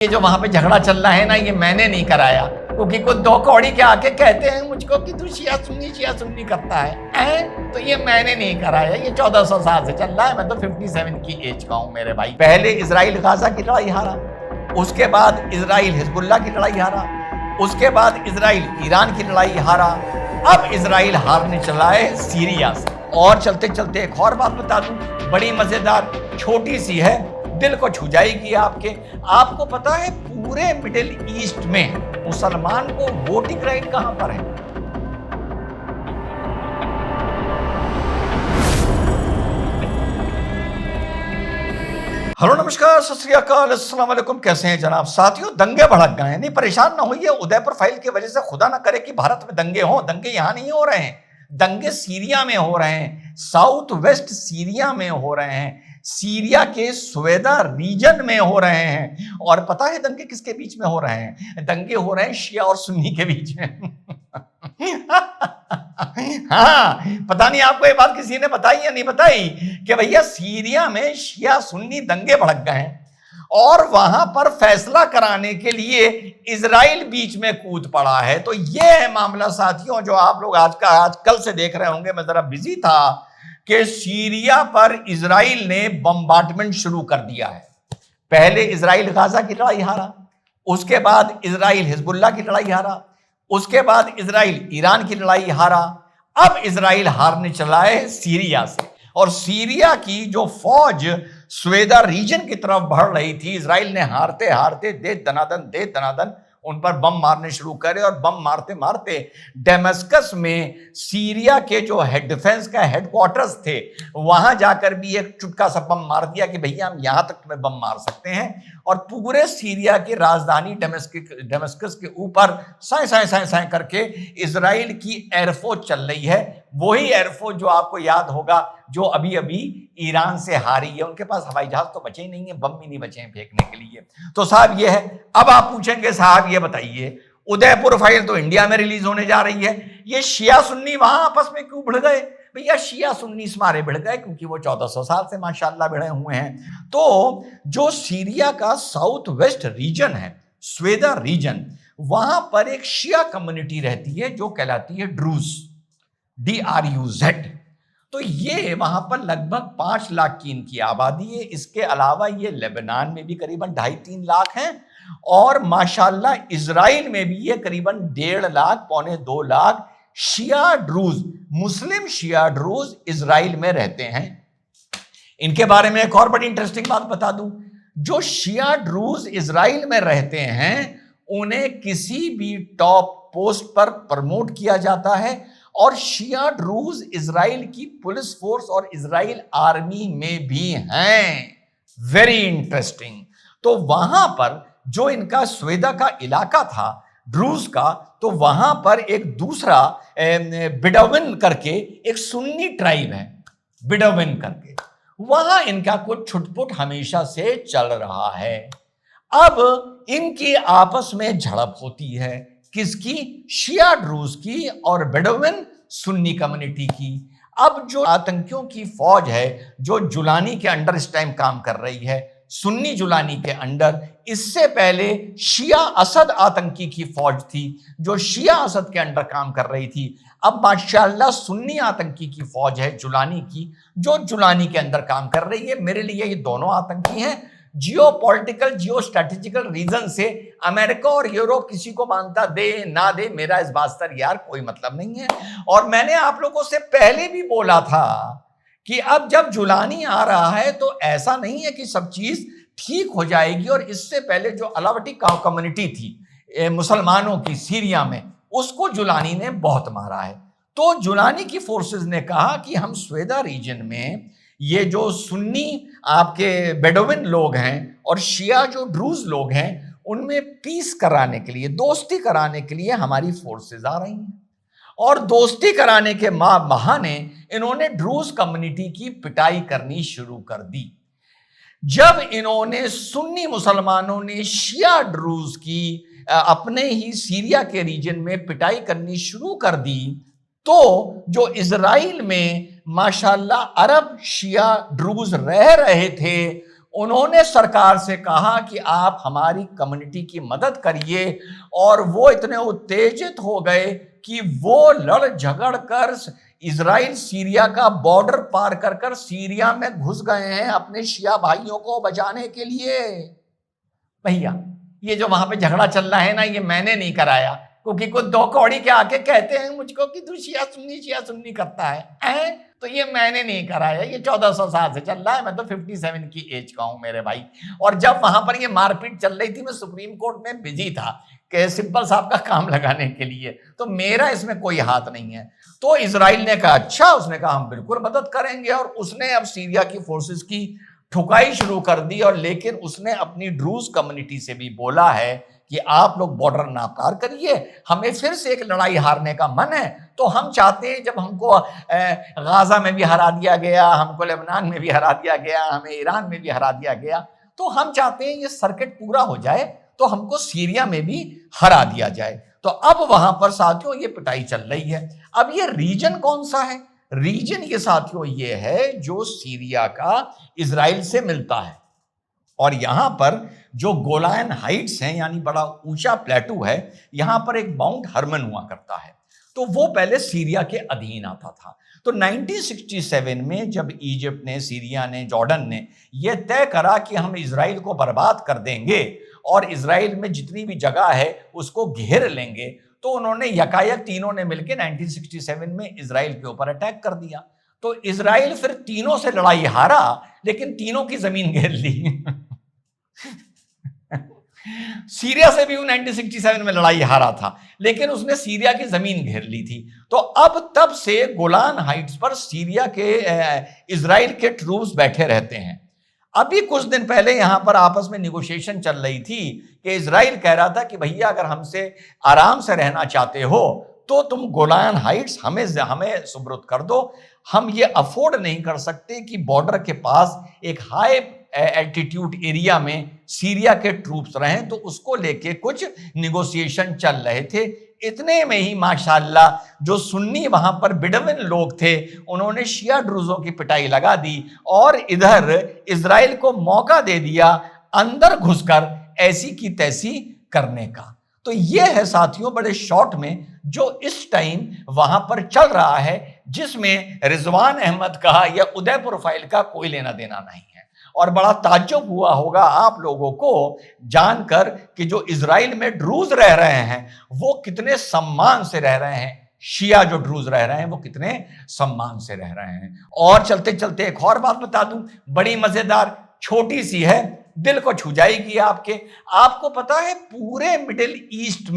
ये जो वहां पे झगड़ा चल रहा है ना, ये मैंने नहीं कराया, क्योंकि कुछ दो कौड़ी के आके कहते हैं मुझको कि तू शिया सुन्नी करता है, तो ये मैंने नहीं कराया। ये 1400 साल से चल रहा है। मैं तो 57 की एज का हूं मेरे भाई। पहले इजराइल गाजा की लड़ाई हारा, उसके बाद इजराइल हिजबुल्लाह की लड़ाई हारा, उसके बाद इजराइल ईरान की लड़ाई हारा, अब इजराइल हारने चला है सीरिया से। और चलते चलते एक और बात बता दूं, बड़ी मजेदार, छोटी सी है, दिल को छू जाएगी आपके। आपको पता है पूरे मिडिल ईस्ट में मुसलमान को वोटिंग राइट कहां पर है? हेलो नमस्कार, सत श्री अकाल, अस्सलाम वालेकुम। कैसे हैं जनाब? साथियों, दंगे भड़क गए हैं। नहीं, परेशान ना होइए, उदयपुर फाइल की वजह से खुदा ना करे कि भारत में दंगे हों। दंगे यहां नहीं हो रहे हैं, दंगे सीरिया में हो रहे हैं, साउथ वेस्ट सीरिया में हो रहे हैं, सीरिया के स्वेदा रीजन में हो रहे हैं। और पता है दंगे किसके बीच में हो रहे हैं? दंगे हो रहे हैं शिया और सुन्नी के बीच में। हाँ, पता नहीं आपको ये बात किसी ने बताई या नहीं बताई कि भैया सीरिया में शिया सुन्नी दंगे भड़क गए हैं और वहां पर फैसला कराने के लिए इजराइल बीच में कूद पड़ा है। तो ये है मामला साथियों, जो आप लोग आज कल से देख रहे होंगे। मैं जरा बिजी था कि सीरिया पर इजराइल ने बम्बार्डमेंट शुरू कर दिया है। पहले इजराइल गाजा की लड़ाई हारा, उसके बाद इजराइल हिजबुल्लाह की लड़ाई हारा, उसके बाद इजराइल ईरान की लड़ाई हारा, अब इजराइल हारने चला है सीरिया से। और सीरिया की जो फौज स्वेदा रीजन की तरफ बढ़ रही थी, इजराइल ने हारते हारते दे दनादन उन पर बम मारने शुरू करे। और बम मारते मारते डेमस्कस में सीरिया के जो हेड डिफेंस का हेडक्वार्टर्स थे, वहां जाकर भी एक चुटका सा बम मार दिया कि भैया हम यहां तक तुम्हें बम मार सकते हैं। और पूरे सीरिया की राजधानी डेमस्कस के ऊपर साए साए साए साए करके इजराइल की एयरफोर्स चल रही है। वही एयरफोर्स जो आपको याद होगा जो अभी अभी ईरान से हारी है। उनके पास हवाई जहाज तो बचे ही नहीं है, बम भी नहीं बचे हैं फेंकने के लिए। तो साहब ये है। अब आप पूछेंगे साहब ये बताइए, उदयपुर फाइल तो इंडिया में रिलीज होने जा रही है, ये शिया सुन्नी वहां आपस में क्यों भिड़ गए? भैया शिया सुन्नी इस मारे भिड़ गए क्योंकि वो 1400 साल से माशाल्लाह भिड़े हुए हैं। तो जो सीरिया का साउथ वेस्ट रीजन है, स्वेदा रीजन, वहां पर एक शिया कम्युनिटी रहती है जो कहलाती है ड्रूज, DRUZ। तो ये वहां पर लगभग 5 लाख की इनकी आबादी है। इसके अलावा ये लेबनान में भी करीबन 2.5-3 लाख हैं, और माशाल्लाह इजराइल में भी ये करीबन 1.5 लाख, 1.25-2 लाख शिया ड्रूज, मुस्लिम शिया ड्रूज इजराइल में रहते हैं। इनके बारे में एक और बड़ी इंटरेस्टिंग बात बता दूं, जो शिया ड्रूज इजराइल में रहते हैं उन्हें किसी भी टॉप पोस्ट पर प्रमोट किया जाता है। और शिया ड्रूज इजराइल की पुलिस फोर्स और इजराइल आर्मी में भी हैं। Very interesting. तो वहां पर जो इनका स्वेदा का इलाका था ड्रूज का, तो वहां पर एक दूसरा बिडोविन करके एक सुन्नी ट्राइब है, बिडोविन करके, वहां इनका कुछ छुटपुट हमेशा से चल रहा है। अब इनकी आपस में झड़प होती है, किसकी? शिया ड्रूज की और बेडोविन सुन्नी कम्युनिटी की। अब जो आतंकियों की फौज है जो जुलानी के अंडर इस टाइम काम कर रही है, सुन्नी जुलानी के अंडर, इससे पहले शिया असद आतंकी की फौज थी जो शिया असद के अंडर काम कर रही थी। अब माशाल्लाह सुन्नी आतंकी की फौज है जुलानी की, जो जुलानी के अंदर काम कर रही है। मेरे लिए ये दोनों आतंकी हैं। जियो पॉलिटिकल, जियो स्ट्रेटेजिकल रीजन से अमेरिका और यूरोप किसी को मानता दे ना दे, मेरा इस बात पर यार कोई मतलब नहीं है। और मैंने आप लोगों से पहले भी बोला था कि अब जब जुलानी आ रहा है तो ऐसा नहीं है कि सब चीज ठीक हो जाएगी। और इससे पहले जो अलावटी कम्युनिटी थी मुसलमानों की सीरिया में, उसको जुलानी ने बहुत मारा है। तो जुलानी की फोर्सेस ने कहा कि हम स्वेदा रीजन में ये जो सुन्नी आपके बेडोविन लोग हैं और शिया जो ड्रूज लोग हैं, उनमें पीस कराने के लिए, दोस्ती कराने के लिए हमारी फोर्सेस आ रही हैं। और दोस्ती कराने के बहाने इन्होंने ड्रूज कम्युनिटी की पिटाई करनी शुरू कर दी। जब इन्होंने सुन्नी मुसलमानों ने शिया ड्रूज की अपने ही सीरिया के रीजन में पिटाई करनी शुरू कर दी, तो जो इजराइल में माशाल्लाह अरब शिया ड्रूज रह रहे थे, उन्होंने सरकार से कहा कि आप हमारी कम्युनिटी की मदद करिए, और वो इतने उत्तेजित हो गए कि वो लड़ झगड़ कर इजराइल सीरिया का बॉर्डर पार कर कर सीरिया में घुस गए हैं अपने शिया भाइयों को बचाने के लिए। भैया ये जो वहां पे झगड़ा चल रहा है ना, ये मैंने नहीं कराया, क्योंकि कुछ दो कौड़ी के आके कहते हैं मुझको कि तू शिया सुन्नी करता है? तो ये मैंने नहीं कराया, ये 1400 साल से चल रहा है। मैं तो 57 की एज का हूं मेरे भाई। और जब वहां पर ये मारपीट चल रही थी, मैं सुप्रीम कोर्ट में बिजी था कि सिंपल साहब का काम लगाने के लिए, तो मेरा इसमें कोई हाथ नहीं है। तो इजराइल ने कहा अच्छा, उसने कहा हम बिल्कुल मदद करेंगे, और उसने अब सीरिया की फोर्सेस की ठुकाई शुरू कर दी। और लेकिन उसने अपनी ड्रूज कम्युनिटी से भी बोला है कि आप लोग बॉर्डर ना पार करिए, हमें फिर से एक लड़ाई हारने का मन है। तो हम चाहते हैं, जब हमको गाजा में भी हरा दिया गया, हमको लेबनान में भी हरा दिया गया, हमें ईरान में भी हरा दिया गया, तो हम चाहते हैं ये सर्किट पूरा हो जाए तो हमको सीरिया में भी हरा दिया जाए। तो अब वहां पर साथियों ये पिटाई चल रही है। अब ये रीजन कौन सा है? रीजन ये साथियों ये है जो सीरिया का इजराइल से मिलता है। और यहां पर जो गोलान हाइट्स हैं, यानी बड़ा ऊंचा प्लेटू है, यहां पर एक माउंट हर्मन हुआ करता है। तो वो पहले सीरिया के अधीन आता था। तो 1967 में जब इजिप्ट ने, सीरिया ने, जॉर्डन ने यह तय करा कि हम इजराइल को बर्बाद कर देंगे और इजराइल में जितनी भी जगह है उसको घेर लेंगे, तो उन्होंने यकायक तीनों ने मिलकर 1967 में इजराइल के ऊपर अटैक कर दिया। तो इजराइल फिर तीनों से लड़ाई हारा, लेकिन तीनों की जमीन घेर ली। सीरिया से भी 1967 में लड़ाई हारा था, लेकिन उसने सीरिया की जमीन घेर ली थी। तो अब तब से गोलान हाइट्स पर सीरिया के इजराइल के ट्रूप्स बैठे रहते हैं। अभी कुछ दिन पहले यहां पर आपस में निगोशिएशन चल रही थी कि इजराइल कह रहा था कि भैया अगर हमसे आराम से रहना चाहते हो तो तुम गोलान हाइट्स हमें सुब्रुत कर दो। हम ये अफोर्ड नहीं कर सकते कि बॉर्डर के पास एक हाई एल्टीट्यूड एरिया में सीरिया के ट्रूप्स रहें। तो उसको लेके कुछ निगोशिएशन चल रहे थे। इतने में ही माशाल्लाह जो सुन्नी वहां पर बिडविन लोग थे, उन्होंने शिया ड्रूजों की पिटाई लगा दी और इधर इजराइल को मौका दे दिया अंदर घुसकर ऐसी की तैसी करने का। तो यह है साथियों बड़े शॉर्ट में जो इस टाइम वहां पर चल रहा है, जिसमें रिजवान अहमद का या उदयपुर फाइल का कोई लेना देना नहीं है। और बड़ा ताज्जुब हुआ होगा आप लोगों को जानकर कि जो इजराइल में ड्रूज रह रहे हैं वो कितने सम्मान से रह रहे हैं, शिया जो ड्रूज रह रहे हैं वो कितने सम्मान से रह रहे हैं। और चलते चलते एक और बात बता दूं, बड़ी मजेदार, छोटी सी है, दिल को छू जाएगी आपके। आपको पता है पूरे मिडिल ईस्ट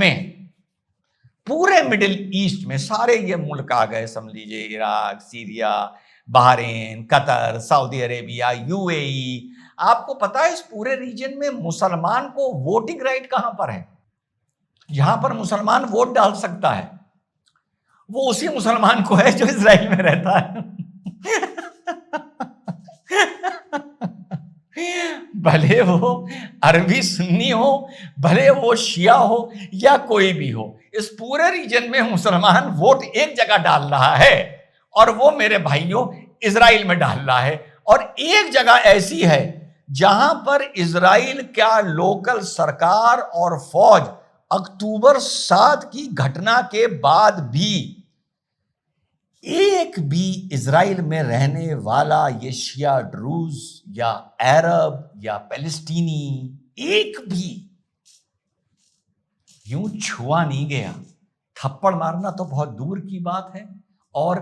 में सारे ये मुल्क आ गए, समझ लीजिए Iraq, Syria, Bahrain, Qatar, Saudi Arabia, UAE. आपको पता है इस पूरे रीजन में मुसलमान को वोटिंग राइट कहां पर है? यहां पर मुसलमान वोट डाल सकता है वो उसी मुसलमान को है जो इजराइल में रहता है। भले वो अरबी सुन्नी हो, भले वो शिया हो या कोई भी हो, इस पूरे रीजन में मुसलमान वोट एक जगह डाल रहा है और वो मेरे भाइयों इजराइल में डाल रहा है। और एक जगह ऐसी है जहां पर इजराइल का लोकल सरकार और फौज अक्टूबर 7 की घटना के बाद भी एक भी इजराइल में रहने वाला ये शिया ड्रूज या अरब या पैलेस्टीनी एक भी यूं छुआ नहीं गया। थप्पड़ मारना तो बहुत दूर की बात है और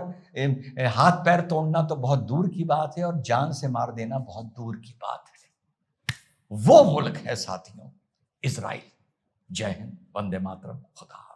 हाथ पैर तोड़ना तो बहुत दूर की बात है और जान से मार देना बहुत दूर की बात है। वो मुल्क है साथियों इजराइल। जय हिंद, वंदे मातरम, खुदा।